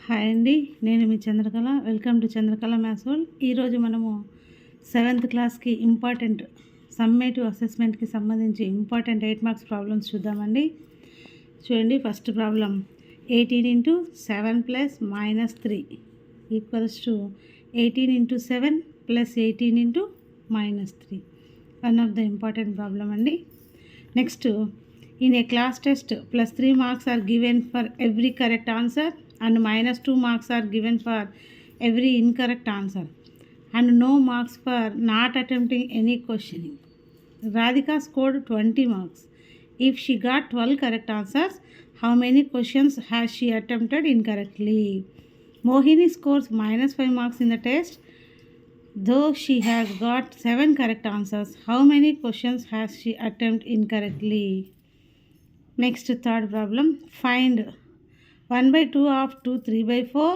Hi అండి, నేను మీ Chandrakala. Welcome to Chandrakala maths world. ఈరోజు మనము 7th క్లాస్కి ఇంపార్టెంట్ సమ్మేటివ్ అసెస్మెంట్కి సంబంధించి ఇంపార్టెంట్ 8 మార్క్స్ ప్రాబ్లమ్స్ చూద్దామండి. చూడండి, first problem 18 into 7 plus minus 3 equals to 18 into 7 plus 18 into minus 3. One of the important problem అండి. Next, in a class test, plus 3 marks are given for every correct answer and minus 2 marks are given for every incorrect answer and no marks for not attempting any questioning. Radhika scored 20 marks. If she got 12 correct answers, how many questions has she attempted incorrectly? Mohini scores minus 5 marks in the test. Though she has got 7 correct answers, how many questions has she attempted incorrectly? Next, third problem. Find 1 by 2 of 2 3 by 4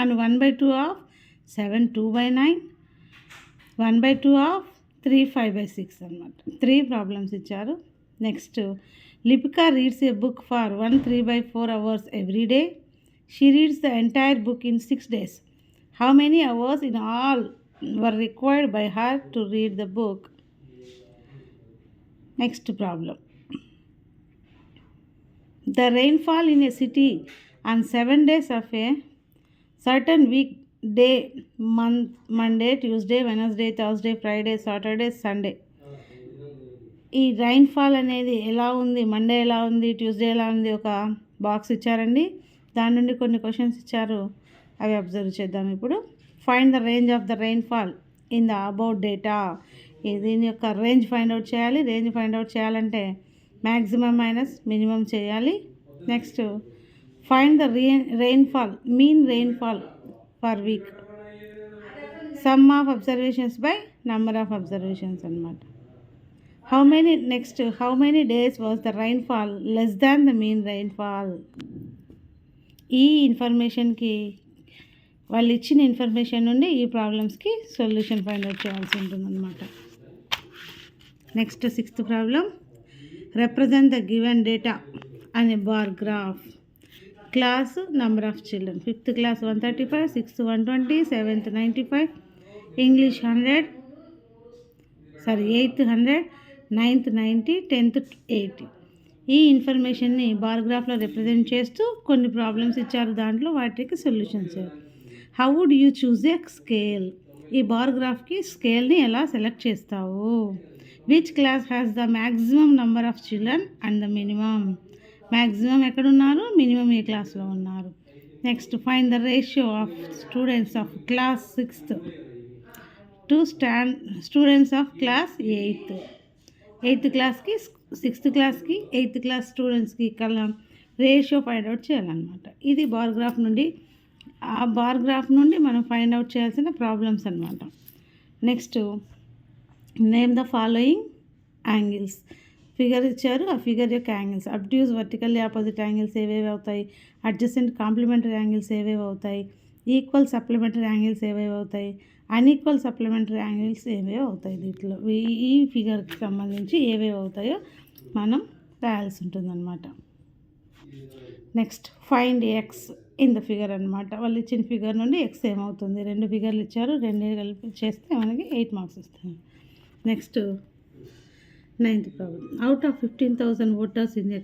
and 1 by 2 of 7 2 by 9, 1 by 2 of 3 5 by 6 అన్నమాట. 3 problems ఇచ్చారు. Next, Lipika reads a book for 1 3 by 4 hours every day. She reads the entire book in 6 days. How many hours in all were required by her to read the book? Next problem. The rainfall in a city on 7 days of a certain weekday, month, Monday, Tuesday, Wednesday, Thursday, Friday, Saturday, Sunday. ఈ rainfall అనేది ఎలా ఉంది, Monday ఎలా ఉంది, Tuesday ఎలా ఉంది, ఒక box ఇచ్చారండి. దాని నుండి కొన్ని క్వశ్చన్స్ ఇచ్చారు, అవి అబ్జర్వ్ చేద్దాం ఇప్పుడు. Find the range of the rainfall in the about data. దీని యొక్క రేంజ్ ఫైండ్ అవుట్ చేయాలి. రేంజ్ ఫైండ్ అవుట్ చేయాలంటే మ్యాక్సిమం మైనస్ మినిమం చేయాలి. Next, find the rainfall, mean rainfall per week. Sum of observations by number of observations అన్నమాట. How many days was the rainfall less than the mean rainfall. ఈ ఇన్ఫర్మేషన్కి, వాళ్ళు ఇచ్చిన information నుండి ఈ ప్రాబ్లమ్స్కి solution find out చేయాల్సి ఉంటుందన్నమాట. Next, 6th problem. Represent the given data on a bar graph. Class, number of children. 5th class 135, 6th 120, 7th 95, English 100, 8th 100, 9th 90, 10th 80. ఈ ఇన్ఫర్మేషన్ని బార్ గ్రాఫ్లో రిప్రజెంట్ చేస్తూ కొన్ని ప్రాబ్లమ్స్ ఇచ్చారు, దాంట్లో వాటికి solutions. How would you choose a scale. ఈ bar గ్రాఫ్కి స్కేల్ని ఎలా సెలెక్ట్ చేస్తావు. Which class has the maximum number of children and the minimum. Maximum ఎక్కడున్నారు, మినిమం ఏ క్లాస్లో ఉన్నారు. Next, find the ratio of students of class 6th to students of class 8th. 8th క్లాస్కి 6th క్లాస్కి 8th క్లాస్ స్టూడెంట్స్కి కల్లా ratio find out చేయాలన్నమాట. ఇది బార్ గ్రాఫ్ నుండి, ఆ బార్ గ్రాఫ్ నుండి మనం ఫైండ్ అవుట్ చేయాల్సిన ప్రాబ్లమ్స్ అన్నమాట. Next, name the following angles. Figure ఇచ్చారు, ఆ ఫిగర్ యొక్క angles. Obtuse vertically opposite angles ఏవేవి అవుతాయి, అడ్జసెంట్ కాంప్లిమెంటరీ యాంగిల్స్ ఏవేవి అవుతాయి, ఈక్వల్ సప్లిమెంటరీ యాంగిల్స్ ఏవేవి అవుతాయి, అన్ఈక్వల్ సప్లిమెంటరీ యాంగిల్స్ ఏవేవి అవుతాయి. దీంట్లో ఈ ఫిగర్కి సంబంధించి ఏవేవి అవుతాయో మనం రాయాల్సి ఉంటుందన్నమాట. Next, find X in the figure అనమాట. వాళ్ళు ఇచ్చిన ఫిగర్ నుండి ఎక్స్ ఏమవుతుంది. 2 ఫిగర్లు ఇచ్చారు, 2 కలిపి చేస్తే మనకి 8 మార్క్స్ వస్తాయి. Next, 9th problem. Out of 15,000 voters in a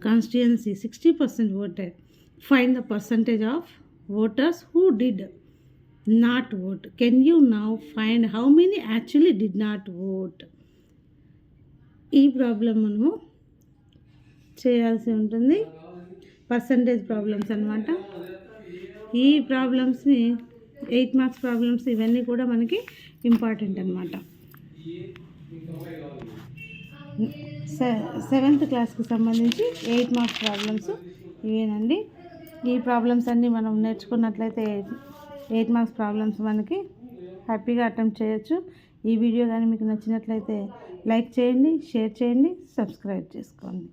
constituency 60% voted. Find the percentage of voters who did not vote. Can you now find how many actually did not vote? ఈ problem మనము చేయాల్సి ఉంటుంది. Percentage problems అన్నమాట. ఈ ప్రాబ్లమ్స్ని 8 marks problems, ఇవన్నీ కూడా మనకి ఇంపార్టెంట్ అన్నమాట. 7th క్లాస్కి సంబంధించి 8 మార్క్స్ ప్రాబ్లమ్స్ ఇవేనండి. ఈ ప్రాబ్లమ్స్ అన్నీ మనం నేర్చుకున్నట్లయితే 8 మార్క్స్ ప్రాబ్లమ్స్ మనకి హ్యాపీగా అటెంప్ట్ చేయొచ్చు. ఈ వీడియో కానీ మీకు నచ్చినట్లయితే లైక్ చేయండి, షేర్ చేయండి, సబ్స్క్రైబ్ చేసుకోండి.